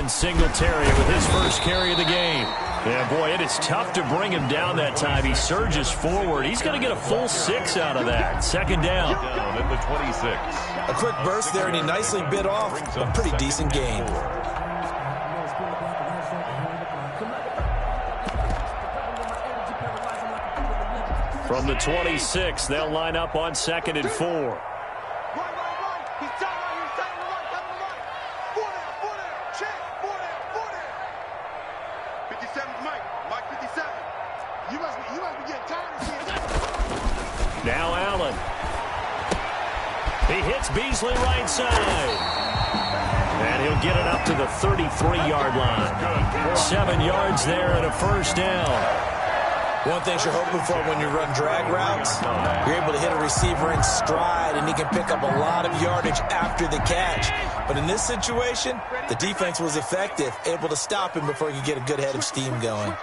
Devin Singletary with his first carry of the game. Yeah, boy, it is tough to bring him down that time. He surges forward. He's going to get a full 6 out of that. Second down. Down at the 26. A quick burst there, and he nicely bit off a pretty decent gain. From the 26, they'll line up on 2nd and 4. Now Allen. He hits Beasley right side. And he'll get it up to the 33-yard line. 7 yards there and a first down. One thing you're hoping for when you run drag routes, you're able to hit a receiver in stride, and he can pick up a lot of yardage after the catch. But in this situation, the defense was effective, able to stop him before he could get a good head of steam going.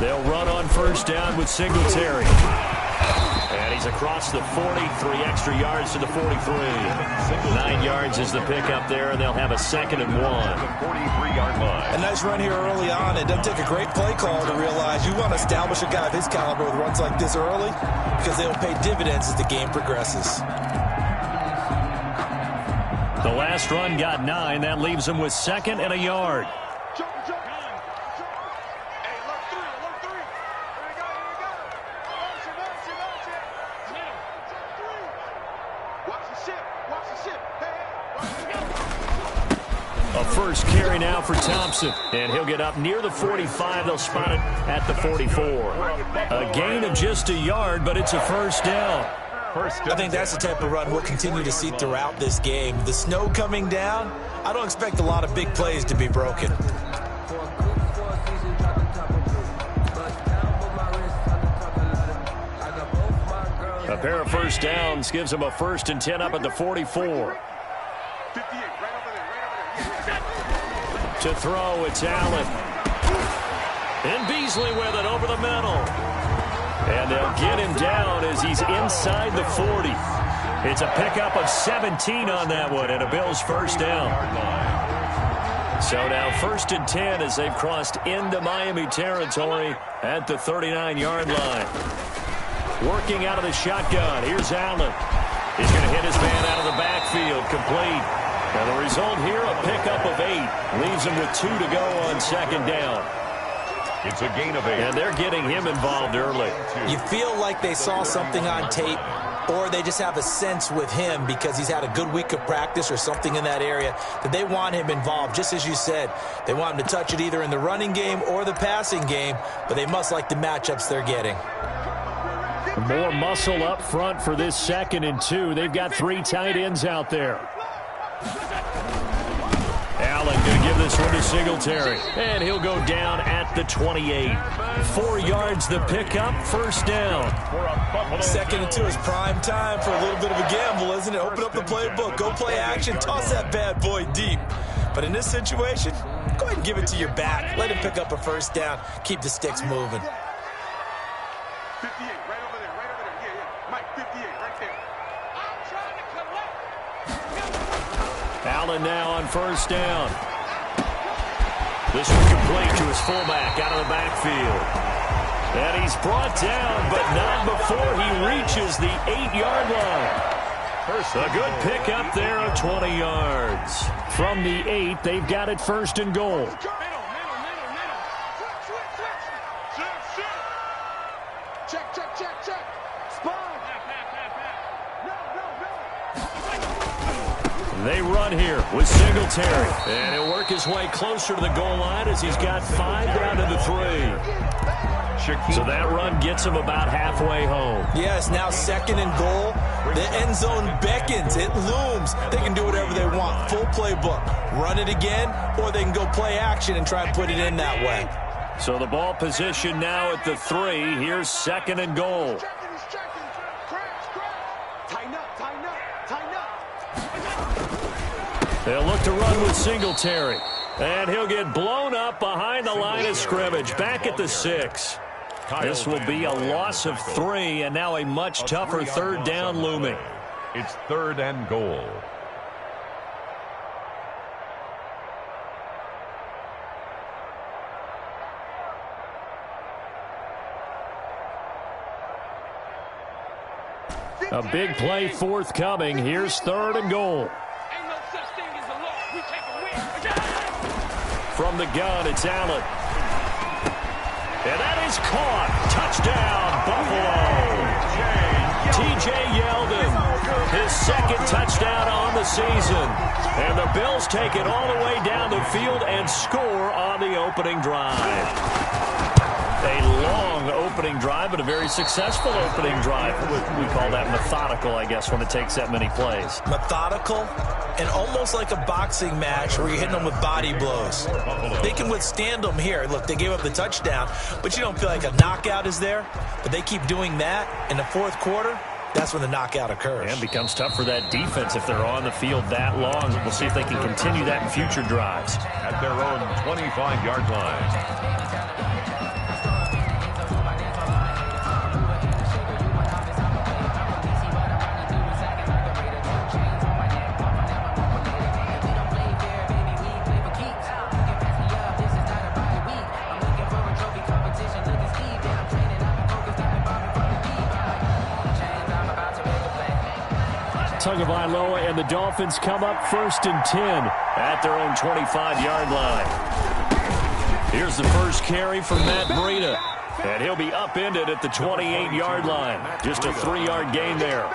They'll run on first down with Singletary. And he's across the 40, 3 extra yards to the 43. 9 yards is the pickup there, and they'll have a 2nd and 1. 43-yard line. A nice run here early on. It doesn't take a great play call to realize you want to establish a guy of his caliber with runs like this early because they'll pay dividends as the game progresses. The last run got 9. That leaves him with 2nd and a yard. A first carry now for Thompson, and he'll get up near the 45. They'll spot it at the 44. A gain of just a yard, but it's a first down. I think that's the type of run we'll continue to see throughout this game. The snow coming down, I don't expect a lot of big plays to be broken. A pair of first downs gives him a 1st and 10 up at the 44. To throw, it's Allen. And Beasley with it over the middle. And they'll get him down as he's inside the 40. It's a pickup of 17 on that one and a Bills first down. So now 1st and 10 as they've crossed into Miami territory at the 39-yard line. Working out of the shotgun. Here's Allen. He's going to hit his man out of the backfield. Complete. And the result here, a pickup of 8. Leaves him with 2 to go on 2nd down. It's a gain of 8. And they're getting him involved early. You feel like they saw something on tape, or they just have a sense with him because he's had a good week of practice or something in that area that they want him involved. Just as you said, they want him to touch it either in the running game or the passing game, but they must like the matchups they're getting. More muscle up front for this 2nd and 2. They've got 3 tight ends out there. Allen going to give this one to Singletary. And he'll go down at the 28. 4 yards the pickup, first down. 2nd and 2 is prime time for a little bit of a gamble, isn't it? Open up the playbook, go play action, toss that bad boy deep. But in this situation, go ahead and give it to your back. Let him pick up a first down. Keep the sticks moving. 58, right over there, right over there. Yeah. Mike, 58, right there. I'm trying to collect. Allen now on first down. This one complete to his fullback out of the backfield. And he's brought down, but not before he reaches the 8-yard line. A good pickup there of 20 yards. From the 8, they've got it 1st and goal. They run here with Singletary. And he'll work his way closer to the goal line as he's got 5 down to the 3. So that run gets him about halfway home. Yes, now 2nd and goal. The end zone beckons. It looms. They can do whatever they want. Full playbook. Run it again, or they can go play action and try and put it in that way. So the ball position now at the 3. Here's 2nd and goal. They'll look to run with Singletary. And he'll get blown up behind the line of scrimmage. Back at the 6. This will be a loss of 3, and now a much tougher 3rd down looming. It's 3rd and goal. A big play forthcoming. Here's 3rd and goal. Ain't no such thing as a loss. We take a win. From the gun, it's Allen. And that is caught. Touchdown, Buffalo. T.J. Yeldon, his 2nd touchdown on the season. And the Bills take it all the way down the field and score on the opening drive. A long opening drive, but a very successful opening drive. We call that methodical, I guess, when it takes that many plays. Methodical and almost like a boxing match where you're hitting them with body blows. They can withstand them here. Look, they gave up the touchdown, but you don't feel like a knockout is there. But they keep doing that in the 4th quarter. That's when the knockout occurs. And becomes tough for that defense if they're on the field that long. We'll see if they can continue that in future drives. At their own 25-yard line. Tagovailoa and the Dolphins come up 1st and 10 at their own 25-yard line. Here's the first carry from Matt Breida, and he'll be upended at the 28-yard line. Just a 3-yard gain there.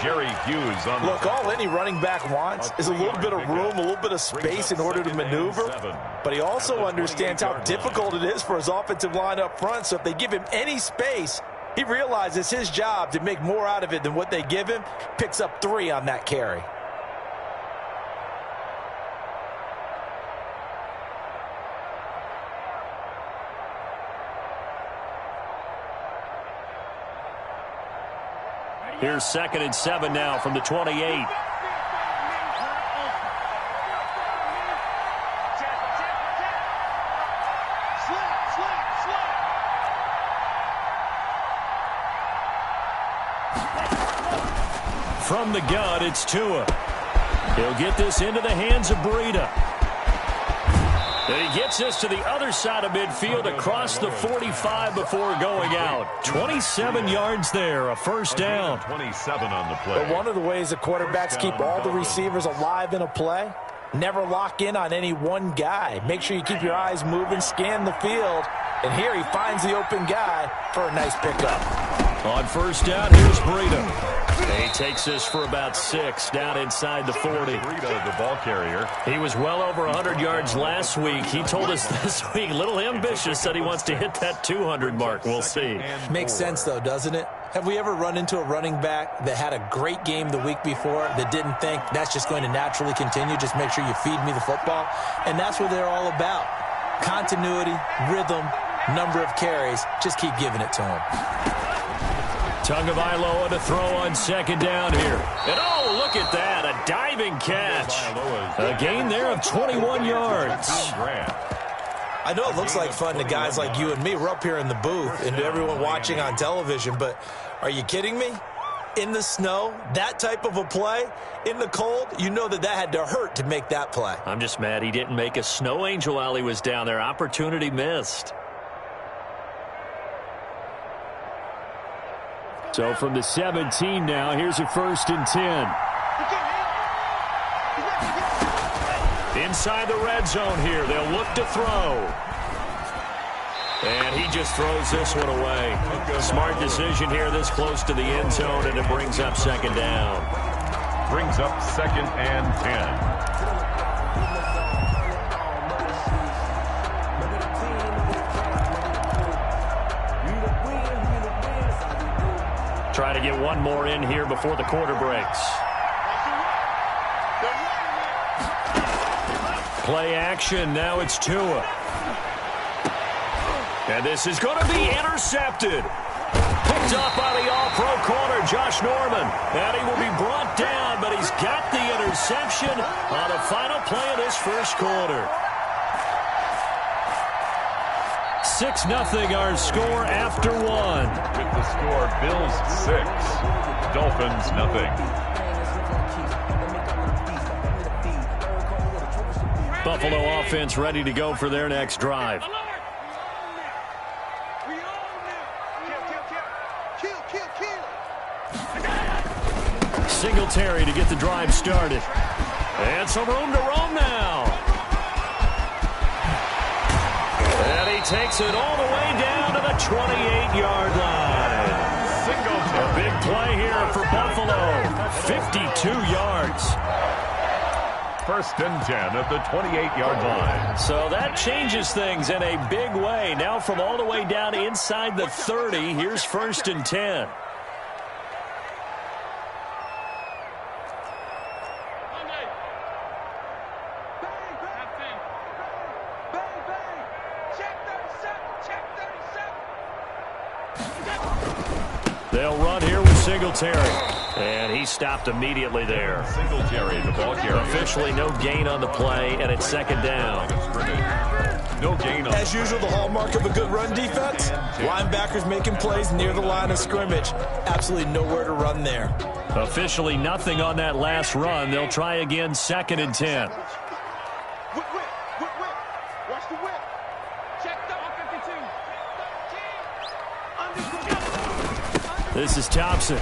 Jerry Hughes on Look, all any running back wants is a little bit of room, a little bit of space in order to maneuver. But he also understands how difficult it is for his offensive line up front. So if they give him any space, he realizes his job to make more out of it than what they give him. Picks up 3 on that carry. Here's 2nd and 7 now from the 28. From the gun, it's Tua. He'll get this into the hands of Breida. And he gets this to the other side of midfield across the 45 before going out. 27 yards there, a first down. 27 on the play. But one of the ways the quarterbacks keep all the receivers alive in a play, never lock in on any one guy. Make sure you keep your eyes moving, scan the field. And here he finds the open guy for a nice pickup. On first down, here's Breida. He takes this for about 6 down inside the 40. Breida, the ball carrier. He was well over 100 yards last week. He told us this week, a little ambitious, that he wants to hit that 200 mark. We'll see. Makes sense, though, doesn't it? Have we ever run into a running back that had a great game the week before that didn't think that's just going to naturally continue? Just make sure you feed me the football. And that's what they're all about. Continuity, rhythm, number of carries. Just keep giving it to him. Tagovailoa to throw on 2nd down here. And oh, look at that, a diving catch. A gain there of 21 yards. I know it looks like fun to guys like you and me. We're up here in the booth and to everyone watching on television, but are you kidding me? In the snow, that type of a play, in the cold, you know that had to hurt to make that play. I'm just mad he didn't make a snow angel while he was down there. Opportunity missed. So from the 17 now, here's a 1st and 10. Inside the red zone here, they'll look to throw. And he just throws this one away. Smart decision here this close to the end zone, and it brings up 2nd down. Brings up 2nd and 10. Try to get one more in here before the quarter breaks. Play action. Now it's Tua. And this is going to be intercepted. Picked up by the all-pro corner, Josh Norman. And he will be brought down, but he's got the interception on the final play of this first quarter. 6-0 our score after 1. With the score, Bills 6, Dolphins 0. Buffalo offense ready to go for their next drive. Singletary to get the drive started. And some room to roam now. And he takes it all the way down to the 28-yard line. A big play here for Buffalo. 52 yards. First and 10 at the 28-yard line. So that changes things in a big way. Now from all the way down inside the 30, here's first and 10. They'll run here with Singletary. And he stopped immediately there. Singletary, the ball carrier. Officially no gain on the play, and it's second down. No gain on. As usual, the hallmark of a good run defense, linebackers making plays near the line of scrimmage. Absolutely nowhere to run there. Officially nothing on that last run. They'll try again, second and 10. Whip. Watch the whip. Check the 52. This is Thompson.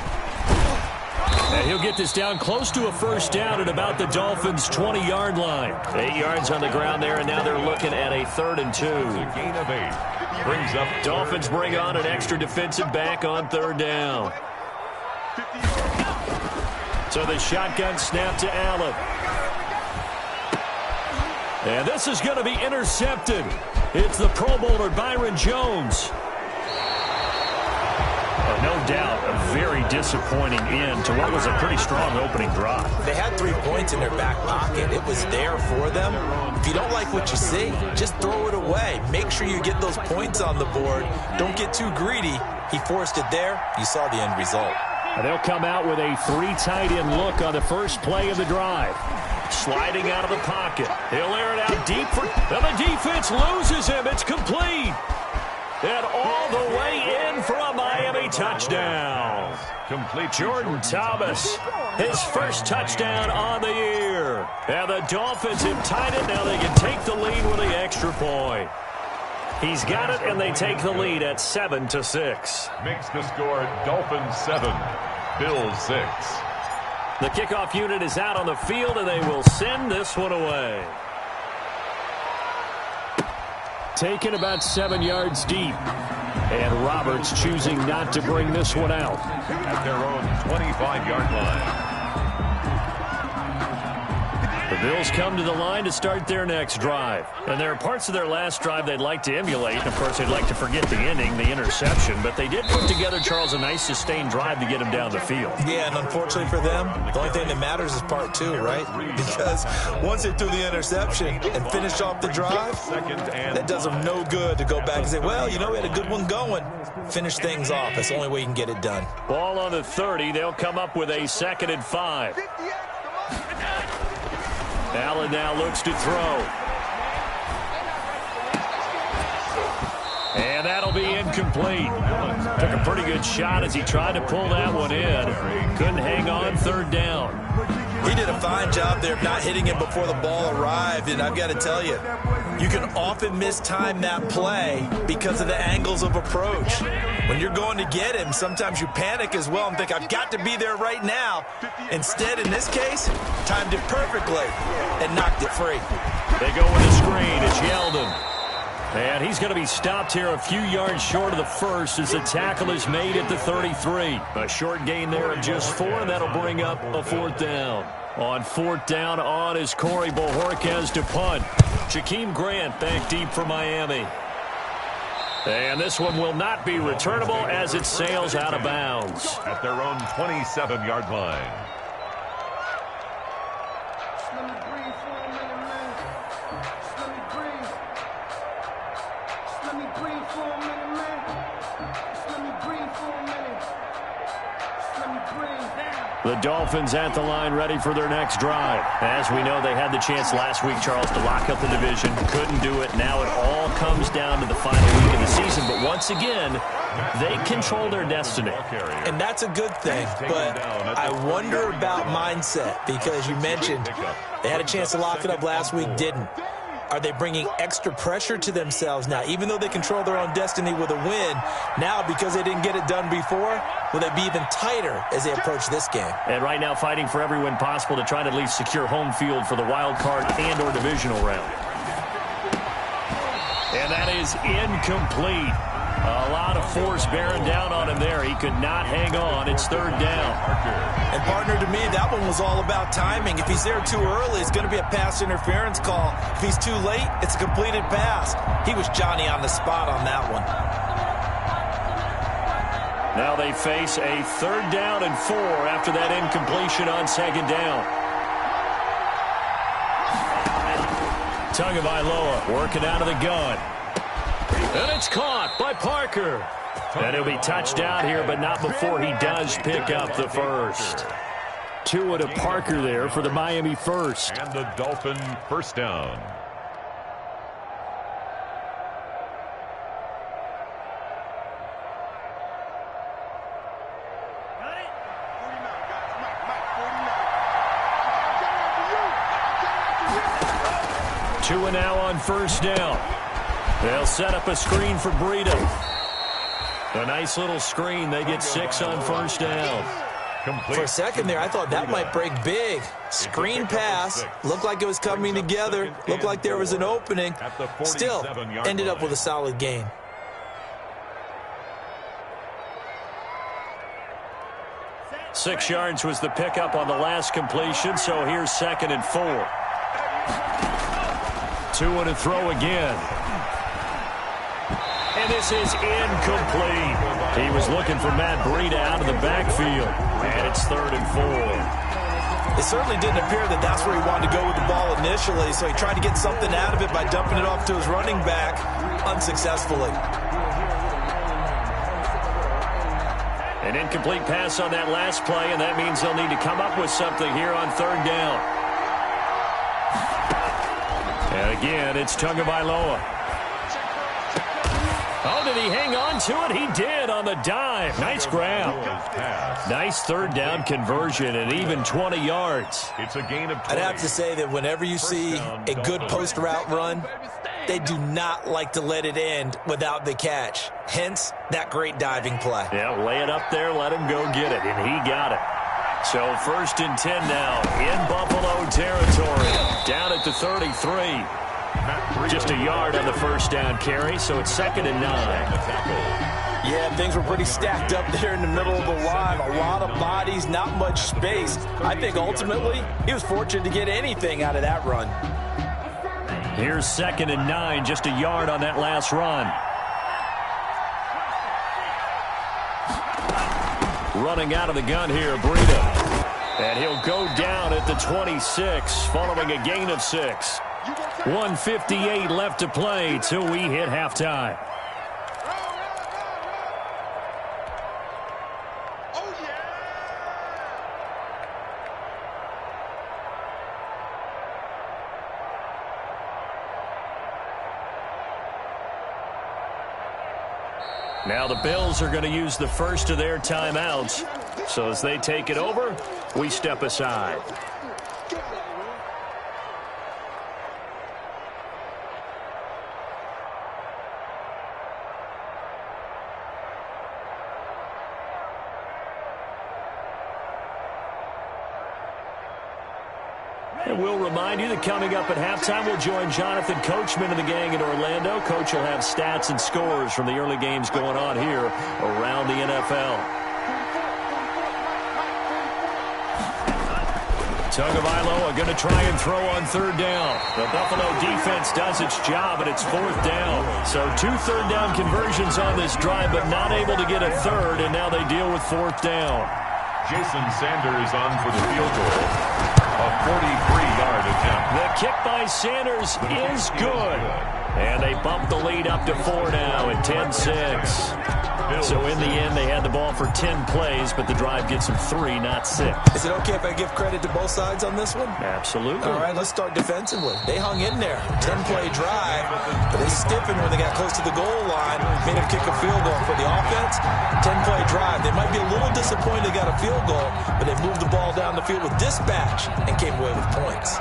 And he'll get this down close to a first down at about the Dolphins' 20-yard line. 8 yards on the ground there, and now they're looking at a 3rd and 2. A gain of 8. Brings up Dolphins bring on an extra defensive back on 3rd down. So the shotgun snap to Allen. And this is going to be intercepted. It's the Pro Bowler Byron Jones. No doubt, a very disappointing end to what was a pretty strong opening drive. They had 3 points in their back pocket. It was there for them. If you don't like what you see, just throw it away. Make sure you get those points on the board. Don't get too greedy. He forced it there. You saw the end result. And they'll come out with a 3 tight end look on the first play of the drive. Sliding out of the pocket. He'll air it out deep for... And the defense loses him. It's complete. And all the way in for a Miami touchdown. complete. Jordan Thomas, his first touchdown on the year. And the Dolphins have tied it. Now they can take the lead with the extra point. He's got it, and they take the lead at 7-6. Makes the score Dolphins 7, Bills 6. The kickoff unit is out on the field, and they will send this one away. Taken about 7 yards deep. And Roberts choosing not to bring this one out. At their own 25-yard line. The Bills come to the line to start their next drive. And there are parts of their last drive they'd like to emulate. And of course, they'd like to forget the ending, the interception. But they did put together, Charles, a nice sustained drive to get him down the field. Yeah, and unfortunately for them, the only thing that matters is part two, right? Because once they threw the interception and finished off the drive, that does them no good to go back and say, well, you know, we had a good one going. Finish things off. That's the only way you can get it done. Ball on the 30. They'll come up with a 2nd and 5. Allen now looks to throw. And that'll be incomplete. Took a pretty good shot as he tried to pull that one in. Couldn't hang on 3rd down. He did a fine job there of not hitting him before the ball arrived. And I've got to tell you, you can often mistime that play because of the angles of approach. When you're going to get him, sometimes you panic as well and think, I've got to be there right now. Instead, in this case, timed it perfectly and knocked it free. They go with a screen. It's Yeldon. And he's going to be stopped here a few yards short of the first as the tackle is made at the 33. A short gain there of just 4, and that'll bring up a 4th down. On 4th down, on is Corey Bojorquez to punt. Jakeem Grant back deep for Miami. And this one will not be returnable as it sails out of bounds. At their own 27-yard line. The Dolphins at the line ready for their next drive. As we know, they had the chance last week, Charles, to lock up the division. Couldn't do it. Now it all comes down to the final week of the season. But once again, they control their destiny. And that's a good thing. But I wonder about mindset because you mentioned they had a chance to lock it up last week, didn't. Are they bringing extra pressure to themselves now? Even though they control their own destiny with a win, now because they didn't get it done before, will they be even tighter as they approach this game? And right now fighting for every win possible to try to at least secure home field for the wild card and or divisional round. And that is incomplete. A lot of force bearing down on him there. He could not hang on. It's third down. And, partner, to me, that one was all about timing. If he's there too early, it's going to be a pass interference call. If he's too late, it's a completed pass. He was Johnny on the spot on that one. Now they face a third down and 4 after that incompletion on second down. Tagovailoa working out of the gun. And it's caught by Parker. And he'll be touched out here, but not before he does pick up the first. Tua to Parker there for the Miami first. And the Dolphin first down. Tua now on first down. They'll set up a screen for Breida. A nice little screen. They get 6 on first down. For a second there, I thought that might break big. Screen pass. Looked like it was coming together. Looked like there was an opening. Still, ended up with a solid gain. Six yards was the pickup on the last completion, so here's second and 4. Tua to throw again. And this is incomplete. He was looking for Matt Breida out of the backfield. And it's third and 4. It certainly didn't appear that that's where he wanted to go with the ball initially, so he tried to get something out of it by dumping it off to his running back unsuccessfully. An incomplete pass on that last play, and that means they'll need to come up with something here on third down. And again, it's Tagovailoa. Oh, did he hang on to it? He did on the dive. Nice grab. Nice third down conversion and even 20 yards. It's a gain of 20. I'd have to say that whenever you see a good post route run, they do not like to let it end without the catch. Hence, that great diving play. Yeah, lay it up there, let him go get it, and he got it. So first and 10 now in Buffalo territory. Down at the 33. Just a yard on the first down carry, so it's second and 9. Yeah, things were pretty stacked up there in the middle of the line. A lot of bodies, not much space. I think ultimately he was fortunate to get anything out of that run. Here's second and 9, just a yard on that last run. Running out of the gun here, Breida. And he'll go down at the 26 following a gain of 6. 1:58 left to play till we hit halftime. Now the Bills are going to use the first of their timeouts. So as they take it over, we step aside. And we'll remind you that coming up at halftime, we'll join Jonathan Coachman and the gang in Orlando. Coach will have stats and scores from the early games going on here around the NFL. Tagovailoa going to try and throw on third down. The Buffalo defense does its job, and it's fourth down. So 2 third down conversions on this drive, but not able to get a third, and now they deal with fourth down. Jason Sanders on for the field goal. A 43-yard attempt. The kick by Sanders is good. And they bump the lead up to 4 now at 10-6. So in the end, they had the ball for 10 plays, but the drive gets them 3, not 6. Is it okay if I give credit to both sides on this one? Absolutely. All right, let's start defensively. They hung in there. 10-play drive, but they stiffened when they got close to the goal line, made them kick a field goal. For the offense, 10-play drive. They might be a little disappointed they got a field goal, but they moved the ball down the field with dispatch and came away with points.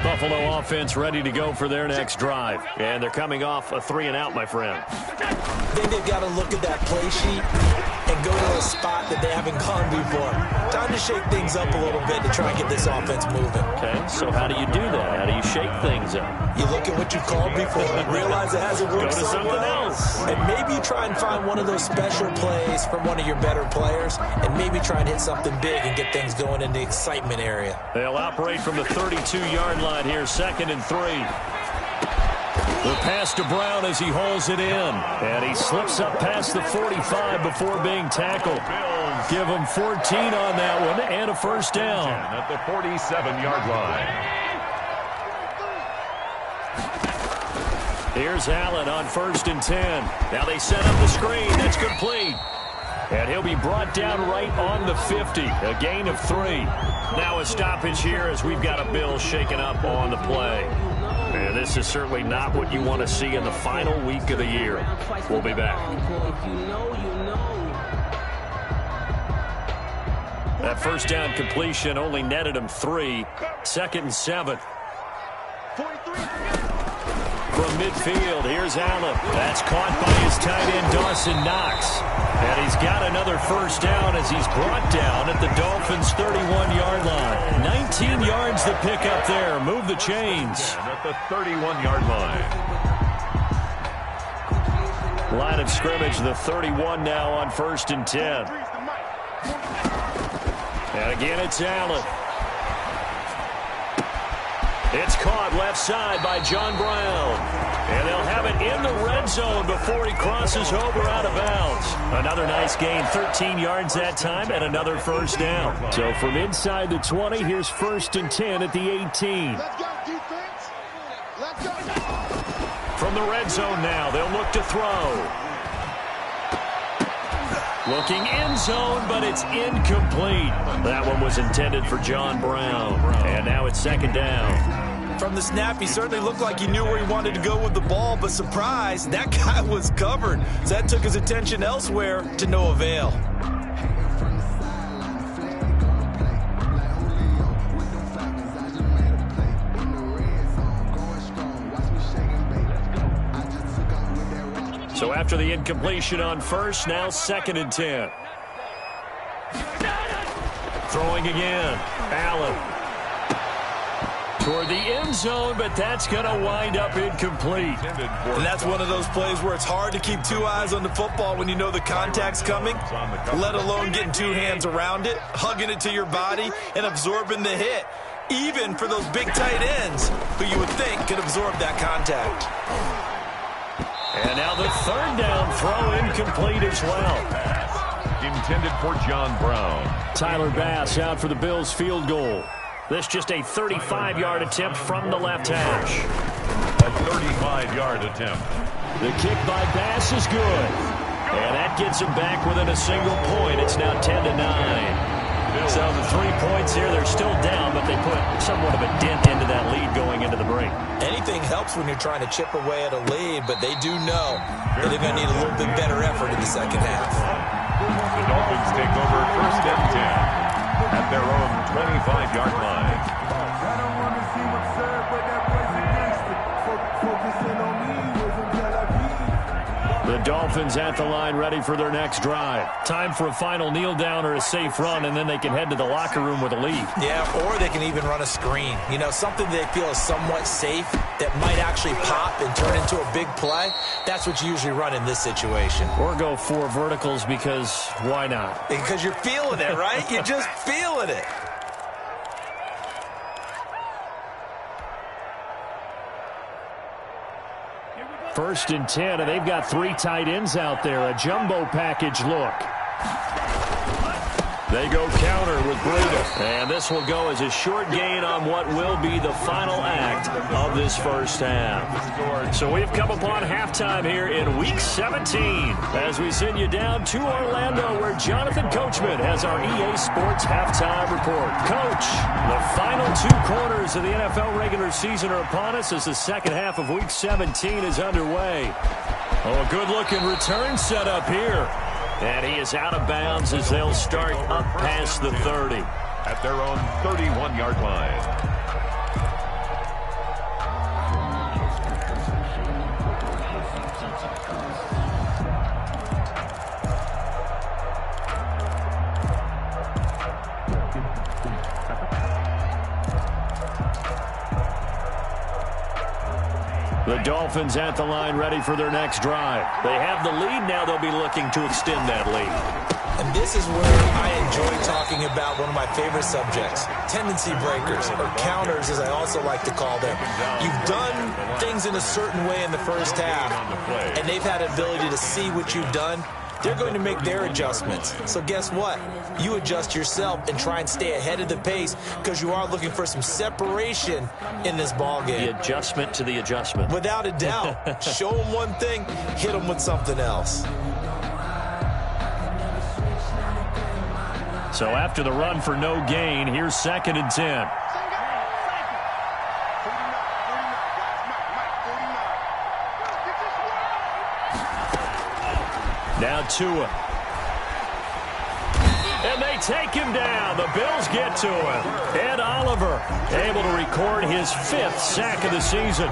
Buffalo offense ready to go for their next drive. And they're coming off a 3-and-out, my friend. I think they've got to look at that play sheet and go to a spot that they haven't gone before. Time to shake things up a little bit to try and get this offense moving. Okay, so how do you do that? How do you shake things up? You look at what you called before and realize it hasn't worked so something well. else. And maybe you try and find one of those special plays from one of your better players and maybe try and hit something big and get things going in the excitement area. They'll operate from the 32-yard line here, 2nd and 3. The pass to Brown as he hauls it in. And he slips up past the 45 before being tackled. Give him 14 on that one and a first down. At the 47-yard line. Here's Allen on 1st and 10. Now they set up the screen. That's complete. And he'll be brought down right on the 50. A gain of 3. Now a stoppage here as we've got a Bill shaken up on the play. And this is certainly not what you want to see in the final week of the year. We'll be back. That first down completion only netted him 3. 2nd and 7. From midfield, here's Allen. That's caught by his tight end, Dawson Knox. And he's got another first down as he's brought down at the Dolphins' 31-yard line. 19 yards to pick up there. Move the chains. And at the 31-yard line. Line of scrimmage, the 31 now on 1st and 10. And again, it's Allen. It's caught left side by John Brown. And they'll have it in the red zone before he crosses over out of bounds. Another nice gain, 13 yards that time, and another first down. So from inside the 20, here's 1st and 10 at the 18. Let's go, defense. Let's go. From the red zone now, they'll look to throw. Looking end zone, but it's incomplete. That one was intended for John Brown. And now it's 2nd down. From the snap, he certainly looked like he knew where he wanted to go with the ball, but surprise, that guy was covered. So that took his attention elsewhere to no avail. So after the incompletion on 1st, now 2nd and 10. Throwing again. Allen. Toward the end zone, but that's going to wind up incomplete. And that's one of those plays where it's hard to keep 2 eyes on the football when you know the contact's coming, let alone getting 2 hands around it, hugging it to your body, and absorbing the hit. Even for those big tight ends who you would think could absorb that contact. And now the 3rd down throw incomplete as well. Intended for John Brown. Tyler Bass out for the Bills field goal. This just a 35-yard attempt from the left hash. A 35-yard attempt. The kick by Bass is good. And that gets him back within a single point. It's now 10-9. So the 3 points here, they're still down, but they put somewhat of a dent into that lead going into the break. Anything helps when you're trying to chip away at a lead, but they do know that they're going to need a little bit better effort in the second half. The Dolphins take over 1st and 10 at their own 25-yard line. I don't want to see what's served, but that boy's against it. Focusing on me was until I peed. The Dolphins at the line ready for their next drive. Time for a final kneel down or a safe run, and then they can head to the locker room with a lead. Yeah, or they can even run a screen. You know, something they feel is somewhat safe that might actually pop and turn into a big play. That's what you usually run in this situation. Or go 4 verticals because why not? Because you're feeling it, right? You're just feeling it. First and 10, and they've got 3 tight ends out there. A jumbo package look. They go counter with Breida. And this will go as a short gain on what will be the final act of this first half. So we've come upon halftime here in Week 17 as we send you down to Orlando where Jonathan Coachman has our EA Sports halftime report. Coach, the final 2 quarters of the NFL regular season are upon us as the second half of Week 17 is underway. Oh, a good-looking return set up here. And he is out of bounds as they'll start up past the 30. At their own 31-yard line. The Dolphins at the line ready for their next drive. They have the lead. Now they'll be looking to extend that lead. And this is where I enjoy talking about one of my favorite subjects, tendency breakers, or counters as I also like to call them. You've done things in a certain way in the first half, and they've had the ability to see what you've done. They're going to make their adjustments. So guess what? You adjust yourself and try and stay ahead of the pace because you are looking for some separation in this ballgame. The adjustment to the adjustment. Without a doubt. Show them one thing, hit them with something else. So after the run for no gain, here's 2nd and 10. Now Tua. And they take him down. The Bills get to him. Ed Oliver able to record his 5th sack of the season.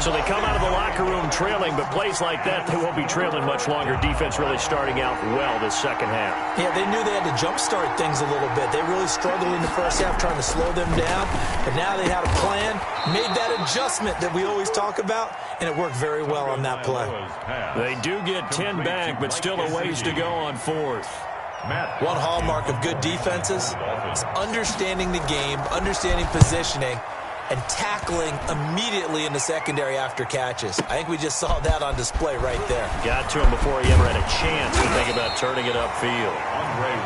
So they come out of the locker room trailing, but plays like that, they won't be trailing much longer. Defense really starting out well this second half. Yeah, they knew they had to jumpstart things a little bit. They really struggled in the first half trying to slow them down, but now they had a plan, made that adjustment that we always talk about, and it worked very well on that play. They do get 10 back, but still a ways to go on 4th. One hallmark of good defenses is understanding the game, understanding positioning, and tackling immediately in the secondary after catches. I think we just saw that on display right there. Got to him before he ever had a chance to think about turning it upfield.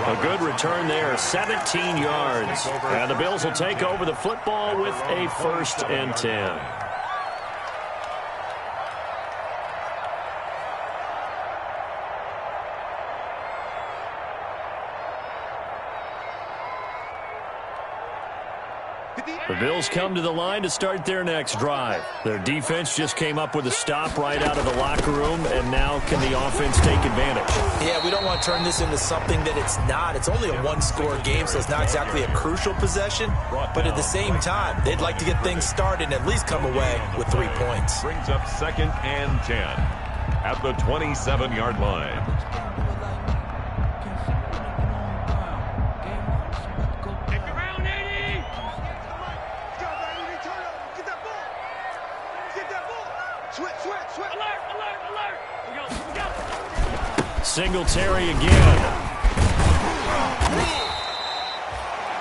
A good return there, 17 yards. And the Bills will take over the football with a 1st and 10. The Bills come to the line to start their next drive. Their defense just came up with a stop right out of the locker room, and now can the offense take advantage? Yeah, we don't want to turn this into something that it's not. It's only a one-score game, so it's not exactly a crucial possession. But at the same time, they'd like to get things started and at least come away with 3 points. Brings up 2nd and 10 at the 27-yard line. Singletary again.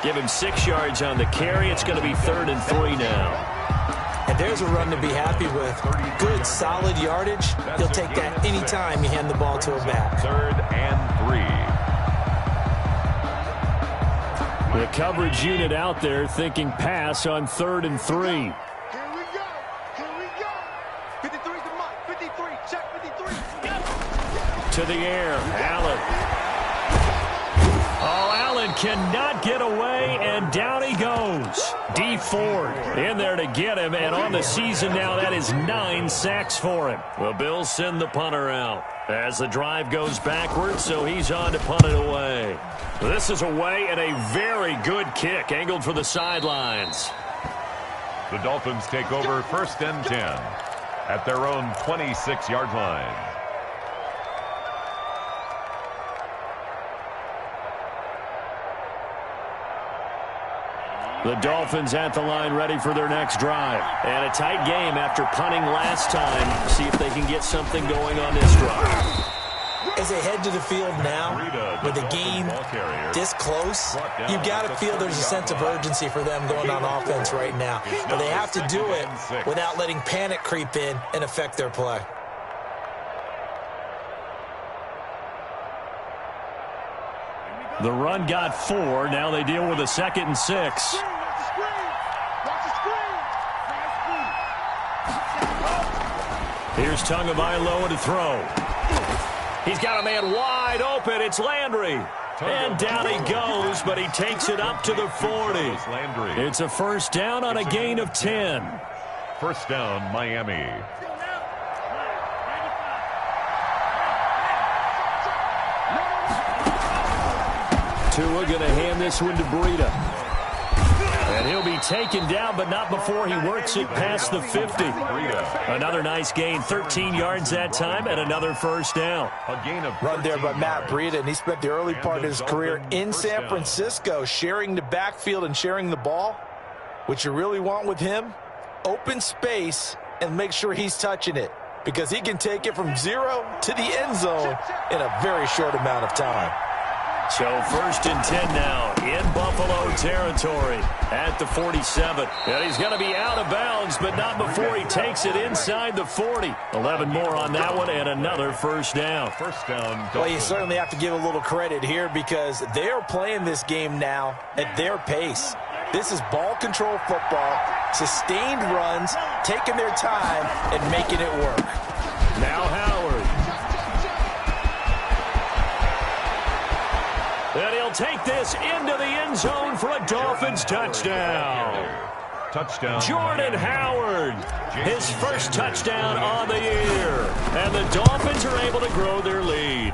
Give him 6 yards on the carry. It's going to be 3rd and 3 now. And there's a run to be happy with. Good, solid yardage. He'll take that anytime you hand the ball to a back. 3rd and 3. The coverage unit out there thinking pass on 3rd and 3. Here we go. Here we go. 53 to Mike. 53. Check 53. To the air, Allen. Oh, Allen cannot get away, and down he goes. D Ford in there to get him, and on the season now, that is 9 sacks for him. The Bills send the punter out as the drive goes backwards, so he's on to punt it away. This is away, and a very good kick angled for the sidelines. The Dolphins take over 1st and 10 at their own 26-yard line. The Dolphins at the line ready for their next drive. And a tight game after punting last time. See if they can get something going on this drive. As they head to the field now, with the game this close, you've got to feel there's a sense of urgency for them going on offense right now. But they have to do it without letting panic creep in and affect their play. The run got 4. Now they deal with a 2nd and 6. Watch the screen. Watch the screen. Here's Tagovailoa to throw. He's got a man wide open. It's Landry. And down he goes, but he takes it up to the 40. It's a first down on a gain of 10. First down, Miami. Tua going to hand this one to Breida. And he'll be taken down, but not before he works it past the 50. Another nice gain, 13 yards that time, and another first down. A gain of Run there by Matt Breida, and he spent the early part of his career in San Francisco sharing the backfield and sharing the ball. What you really want with him, open space and make sure he's touching it, because he can take it from 0 to the end zone in a very short amount of time. So first and 10 now in Buffalo territory at the 47. And he's going to be out of bounds, but not before he takes it inside the 40. 11 more on that one and another first down. First down. Well, you certainly have to give a little credit here, because they're playing this game now at their pace. This is ball control football, sustained runs, taking their time and making it work. Now Howard. And he'll take this into the end zone for a Dolphins touchdown. Touchdown. Jordan Howard, his first touchdown on the year. And the Dolphins are able to grow their lead.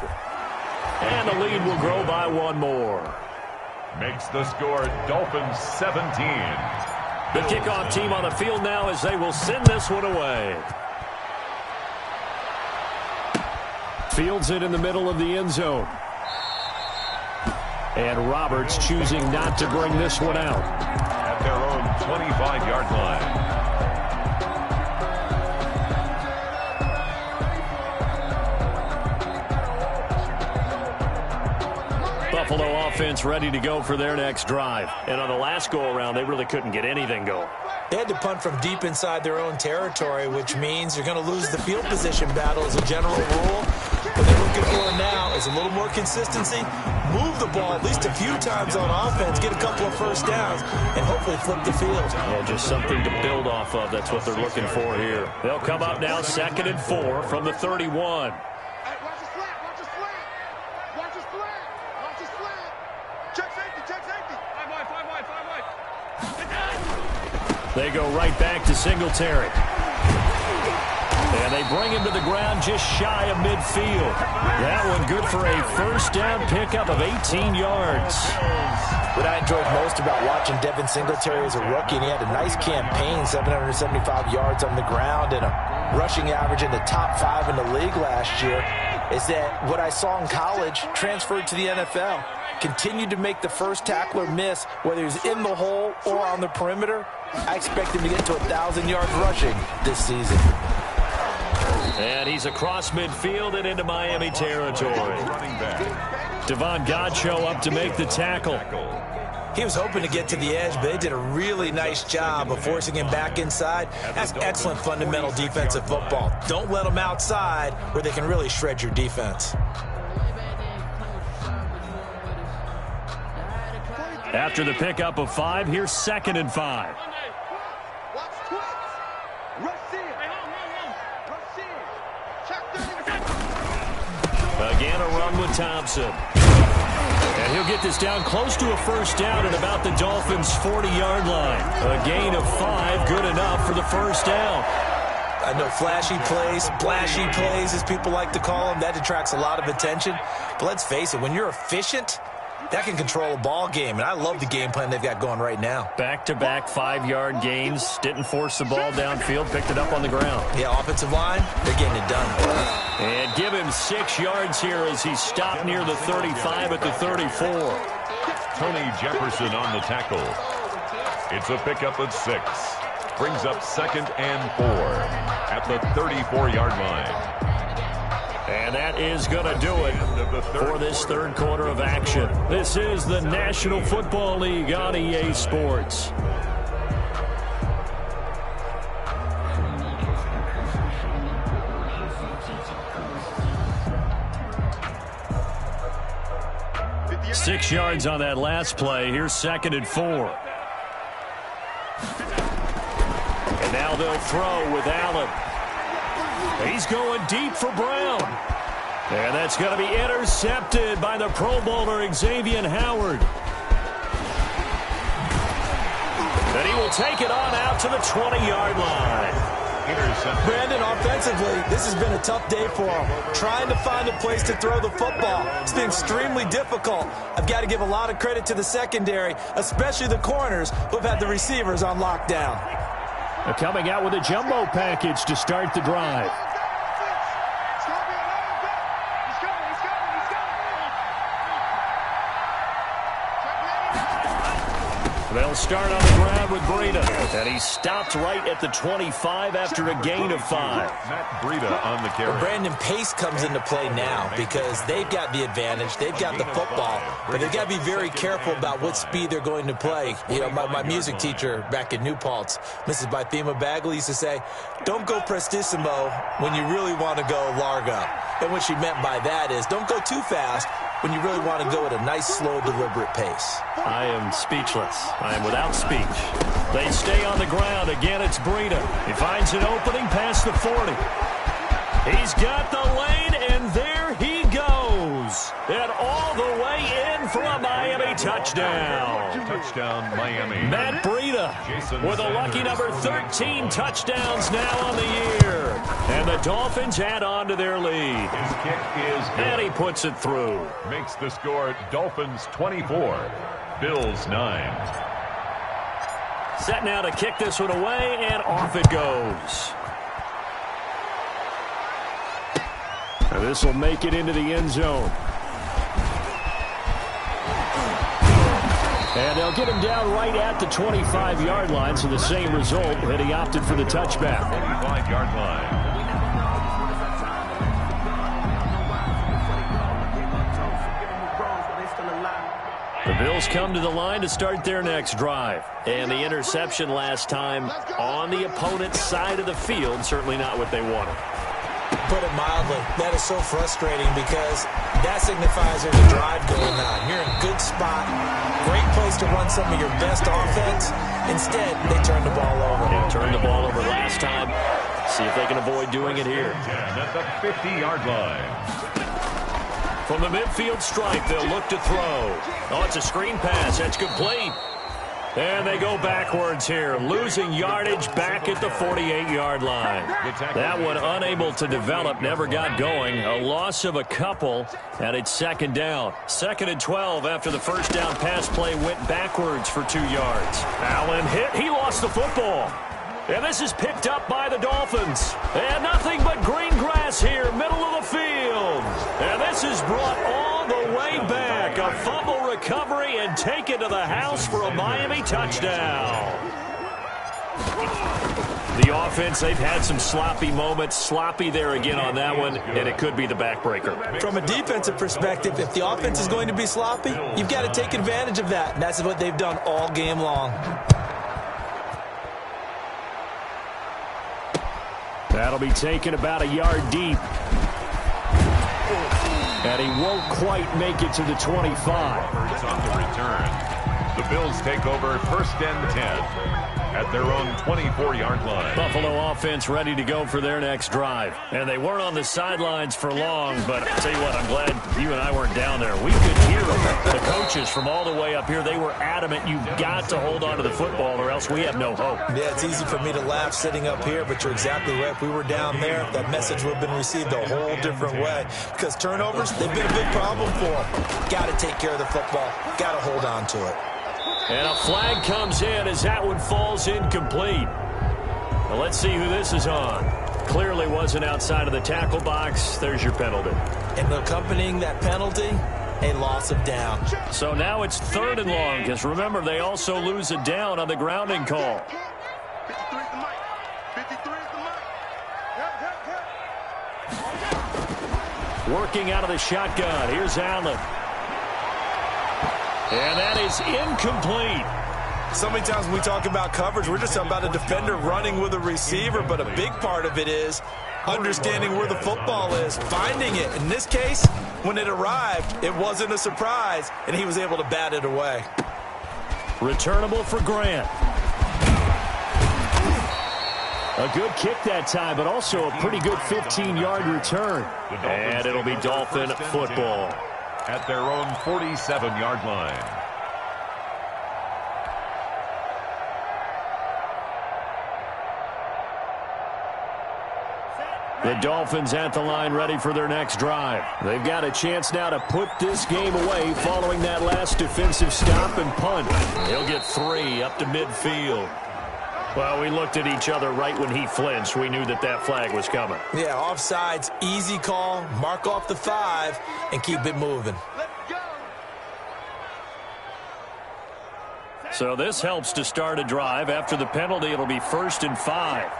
And the lead will grow by one more. Makes the score Dolphins 17. The kickoff team on the field now as they will send this one away. Fields it in the middle of the end zone. And Roberts choosing not to bring this one out. At their own 25-yard line. Buffalo offense ready to go for their next drive. And on the last go-around, they really couldn't get anything going. They had to punt from deep inside their own territory, which means you're going to lose the field position battle as a general rule. What they're looking for now is a little more consistency, move the ball at least a few times on offense, get a couple of first downs, and hopefully flip the field. Yeah, just something to build off of. That's what they're looking for here. They'll come up now 2nd and 4 from the 31. Hey, watch his flat. Watch his flat. Watch his flat. Watch his flat. Check safety. Check safety. 5 wide. 5 wide. 5 wide. They go right back to Singletary. And they bring him to the ground just shy of midfield. That one good for a first down pickup of 18 yards. What I enjoyed most about watching Devin Singletary as a rookie, and he had a nice campaign, 775 yards on the ground and a rushing average in the top 5 in the league last year, is that what I saw in college transferred to the NFL. Continued to make the first tackler miss, whether he's in the hole or on the perimeter. I expect him to get to 1,000 yards rushing this season. And he's across midfield and into Miami territory. Devon Godchaux up to make the tackle. He was hoping to get to the edge, but they did a really nice job of forcing him back inside. That's excellent fundamental defensive football. Don't let them outside where they can really shred your defense. After the pickup of 5, here's 2nd and 5. Watch twins. Rush in. Rush in. Check 30. Again, a run with Thompson. And he'll get this down close to a first down at about the Dolphins' 40-yard line. A gain of 5, good enough for the first down. I know flashy plays, splashy plays, as people like to call them, that attracts a lot of attention. But let's face it, when you're efficient, that can control a ball game, and I love the game plan they've got going right now. Back-to-back 5-yard gains. Didn't force the ball downfield. Picked it up on the ground. Yeah, offensive line, they're getting it done. And give him 6 yards here as he stopped near the 35 at the 34. Tony Jefferson on the tackle. It's a pickup of 6. Brings up 2nd and 4 at the 34-yard line. And that is going to do it for this third quarter of action. This is the National Football League on EA Sports. 6 yards on that last play. Here's 2nd and 4. And now they'll throw with Allen. He's going deep for Brown. And that's going to be intercepted by the Pro Bowler Xavier Howard. And he will take it on out to the 20-yard line. Brandon, offensively, this has been a tough day for him. Trying to find a place to throw the football. It's been extremely difficult. I've got to give a lot of credit to the secondary, especially the corners who've had the receivers on lockdown. They're coming out with a jumbo package to start the drive. They'll start on the ground with Breida. And he stopped right at the 25 after a gain of 5. Matt Breida on the carry. Brandon, pace comes into play now because they've got the advantage. They've got the football. But they've got to be very careful about what speed they're going to play. You know, my music teacher back in New Paltz, Mrs. Bythema Bagley, used to say, don't go prestissimo when you really want to go largo. And what she meant by that is don't go too fast when you really want to go at a nice, slow, deliberate pace. I am speechless. I am without speech. They stay on the ground. Again, it's Breida. He finds an opening past the 40. He's got the lane, and there he goes. And all the way in for a Miami touchdown. Touchdown, Miami. Matt Breida with a lucky number 13 touchdowns now on the year. And the Dolphins add on to their lead. His kick is good. And he puts it through. Makes the score Dolphins 24, Bills 9. Set now to kick this one away, and off it goes. And this will make it into the end zone. And they'll get him down right at the 25-yard line, so the same result, and he opted for the touchback. 25-yard line. The Bills come to the line to start their next drive. And the interception last time on the opponent's side of the field, certainly not what they wanted. Put it mildly, that is so frustrating because that signifies there's a drive going on. You're in a good spot, great place to run some of your best offense. Instead, they turn the ball over. Yeah, turned the ball over last time. See if they can avoid doing it here. At the 50-yard line. From the midfield stripe, they'll look to throw. Oh, it's a screen pass. That's complete. And they go backwards here, losing yardage back at the 48-yard line. That one unable to develop, never got going. A loss of a couple, and it's 2nd down. 2nd and 12 after the first down pass play went backwards for 2 yards. Allen hit. He lost the football. And this is picked up by the Dolphins. And nothing but green grass here, middle of the field. And this is brought all the way back. A fumble recovery and taken to the house for a Miami touchdown. The offense, they've had some sloppy moments. Sloppy there again on that one, and it could be the backbreaker. From a defensive perspective, if the offense is going to be sloppy, you've got to take advantage of that. And that's what they've done all game long. That'll be taken about a yard deep. And he won't quite make it to the 25. It's on the return. The Bills take over 1st and 10 at their own 24-yard line. Buffalo offense ready to go for their next drive. And they weren't on the sidelines for long, but I'll tell you what, I'm glad you and I weren't down there. We could hear the coaches from all the way up here. They were adamant, you've got to hold on to the football or else we have no hope. Yeah, it's easy for me to laugh sitting up here, but you're exactly right. If we were down there, that message would have been received a whole different way. Because turnovers, they've been a big problem for them. Got to take care of the football. Got to hold on to it. And a flag comes in as that one falls incomplete. Well, let's see who this is on. Clearly wasn't outside of the tackle box. There's your penalty. And accompanying that penalty, a loss of down. So now it's 3rd and long, because remember, they also lose a down on the grounding call. 53 is the mic. 53 is the mic. Yep. Working out of the shotgun. Here's Allen. And that is incomplete. So many times when we talk about coverage, we're just talking about a defender running with a receiver, but a big part of it is understanding where the football is, finding it. In this case, when it arrived, it wasn't a surprise, and he was able to bat it away. Returnable for Grant. A good kick that time, but also a pretty good 15-yard return. And it'll be Dolphin football. At their own 47-yard line. The Dolphins at the line ready for their next drive. They've got a chance now to put this game away following that last defensive stop and punt. He'll get 3 up to midfield. Well, we looked at each other right when he flinched. We knew that that flag was coming. Yeah, offsides, easy call, mark off the 5, and keep it moving. So this helps to start a drive. After the penalty, it'll be 1st and 5.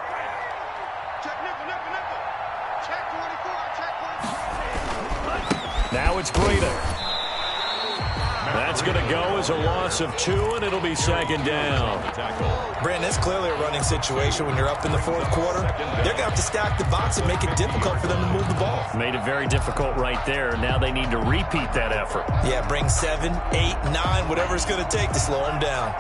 Now it's Breida. That's going to go as a loss of 2, and it'll be 2nd down. Brandon, it's clearly a running situation when you're up in the 4th quarter. They're going to have to stack the box and make it difficult for them to move the ball. Made it very difficult right there. Now they need to repeat that effort. Yeah, bring 7, 8, 9, whatever it's going to take to slow them down.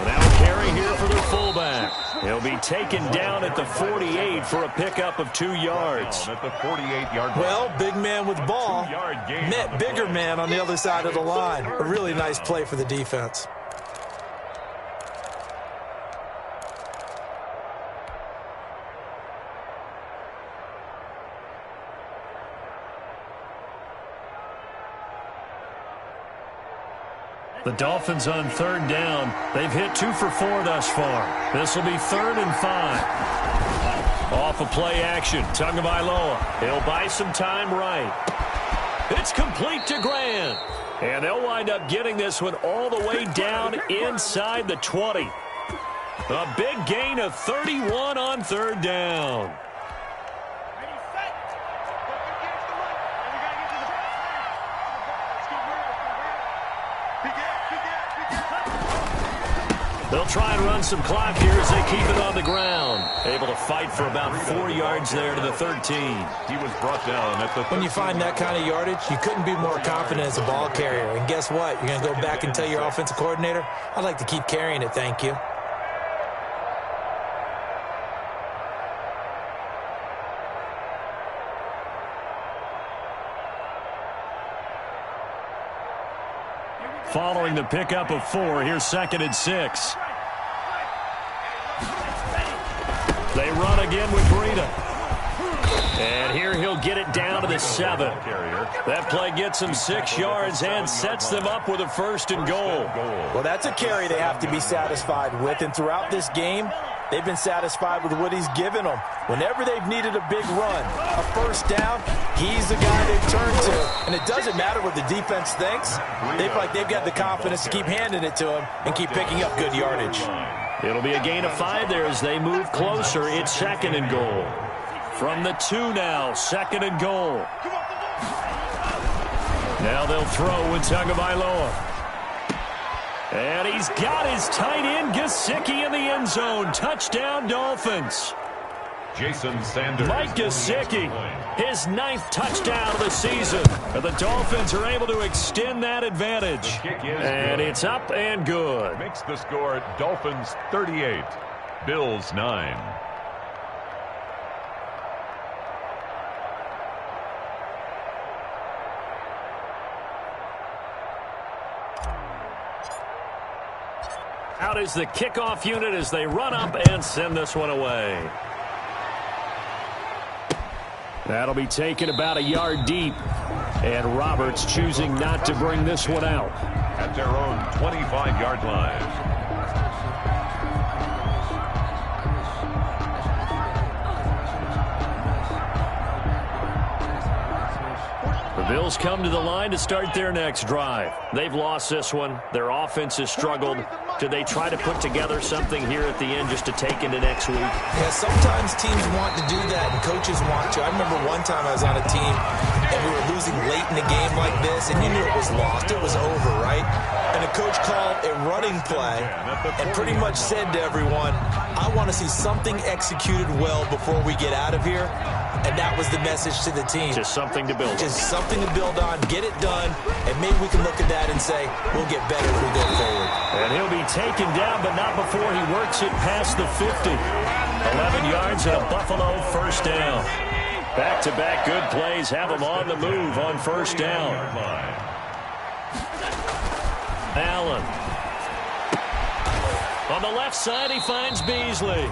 Now a carry here for their fullback. He'll be taken down at the 48 for a pickup of 2 yards. At the 48-yard line. Well, big man with ball met bigger man on the other side of the line. A really nice play for the defense. The Dolphins on 3rd down. They've hit 2 for 4 thus far. This will be 3rd and 5. Off of play action, Tagovailoa. He'll buy some time right. It's complete to Grant. And they'll wind up getting this one all the way down inside the 20. A big gain of 31 on 3rd down. They'll try and run some clock here as they keep it on the ground. Able to fight for about 4 yards there to the 13. He was brought down at the 13. When you find that kind of yardage, you couldn't be more confident as a ball carrier. And guess what? You're going to go back and tell your offensive coordinator, I'd like to keep carrying it, thank you. Following the pickup of 4, here's 2nd and 6. They run again with Breida. And here he'll get it down to the 7. That play gets him 6 yards and sets them up with a 1st and goal. Well, that's a carry they have to be satisfied with. And throughout this game, they've been satisfied with what he's given them. Whenever they've needed a big run, a 1st down, he's the guy they've turned to. And it doesn't matter what the defense thinks. They feel like they've got the confidence to keep handing it to him and keep picking up good yardage. It'll be a gain of 5 there as they move closer. It's 2nd and goal. From the 2 now, 2nd and goal. Now they'll throw with Tagovailoa. And he's got his tight end, Gesicki, in the end zone. Touchdown, Dolphins. Jason Sanders. Mike Gesicki, his 9th touchdown of the season. And the Dolphins are able to extend that advantage. And it's up and good. Makes the score Dolphins 38, Bills 9. Out is the kickoff unit as they run up and send this one away. That'll be taken about a yard deep. And Roberts choosing not to bring this one out. At their own 25-yard line. For Bills come to the line to start their next drive. They've lost this one. Their offense has struggled. Do they try to put together something here at the end just to take into next week? Yeah, sometimes teams want to do that and coaches want to. I remember one time I was on a team and we were losing late in a game like this and you knew it was lost. It was over, right? And the coach called a running play and pretty much said to everyone, I want to see something executed well before we get out of here. And that was the message to the team. Just something to build on. Just something to build on, get it done, and maybe we can look at that and say, we'll get better as we go forward. And he'll be taken down, but not before he works it past the 50. 11 yards and a Buffalo first down. Back-to-back good plays have him on the move on first down. Allen. On the left side, he finds Beasley.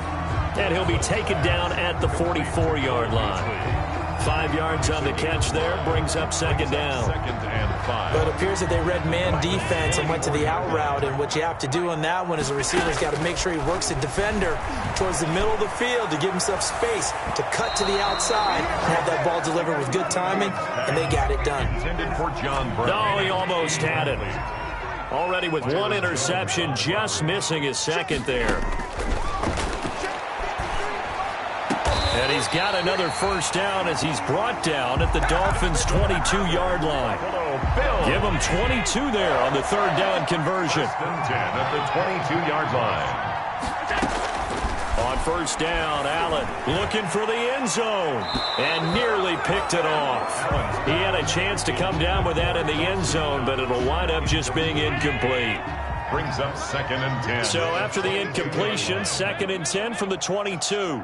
And he'll be taken down at the 44-yard line. 5 yards on the catch there, brings up second down. Second and 5. But it appears that they read man defense and went to the out route, and what you have to do on that one is the receiver's got to make sure he works the defender towards the middle of the field to give himself space to cut to the outside and have that ball delivered with good timing, and they got it done. Intended for John Brown. No, he almost had it. Already with one interception, just missing his second there. And he's got another first down as he's brought down at the Dolphins' 22-yard line. Give him 22 there on the third down conversion. 10 at the 22-yard line. On first down, Allen looking for the end zone and nearly picked it off. He had a chance to come down with that in the end zone, but it'll wind up just being incomplete. Brings up second and 10. So after the incompletion, second and 10 from the 22.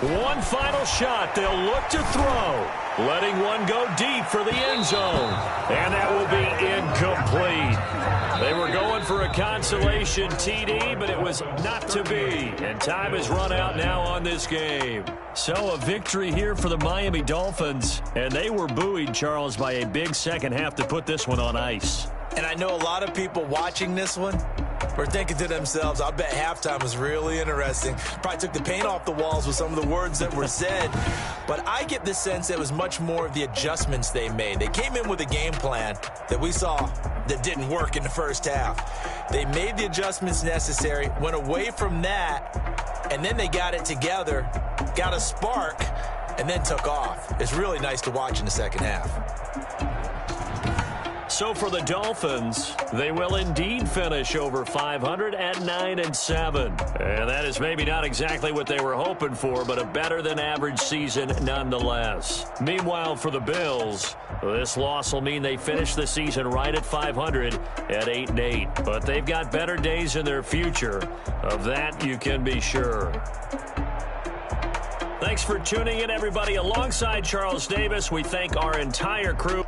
One final shot. They'll look to throw. Letting one go deep for the end zone. And that will be incomplete. They were going for a consolation TD, but it was not to be. And time has run out now on this game. So a victory here for the Miami Dolphins. And they were buoyed, Charles, by a big second half to put this one on ice. And I know a lot of people watching this one were thinking to themselves, I bet halftime was really interesting. Probably took the paint off the walls with some of the words that were said. But I get the sense it was much more of the adjustments they made. They came in with a game plan that we saw that didn't work in the first half. They made the adjustments necessary, went away from that, and then they got it together, got a spark, and then took off. It's really nice to watch in the second half. So for the Dolphins, they will indeed finish over 500 at 9-7. And that is maybe not exactly what they were hoping for, but a better than average season nonetheless. Meanwhile, for the Bills, this loss will mean they finish the season right at 500 at 8-8. But they've got better days in their future. Of that, you can be sure. Thanks for tuning in, everybody. Alongside Charles Davis, we thank our entire crew.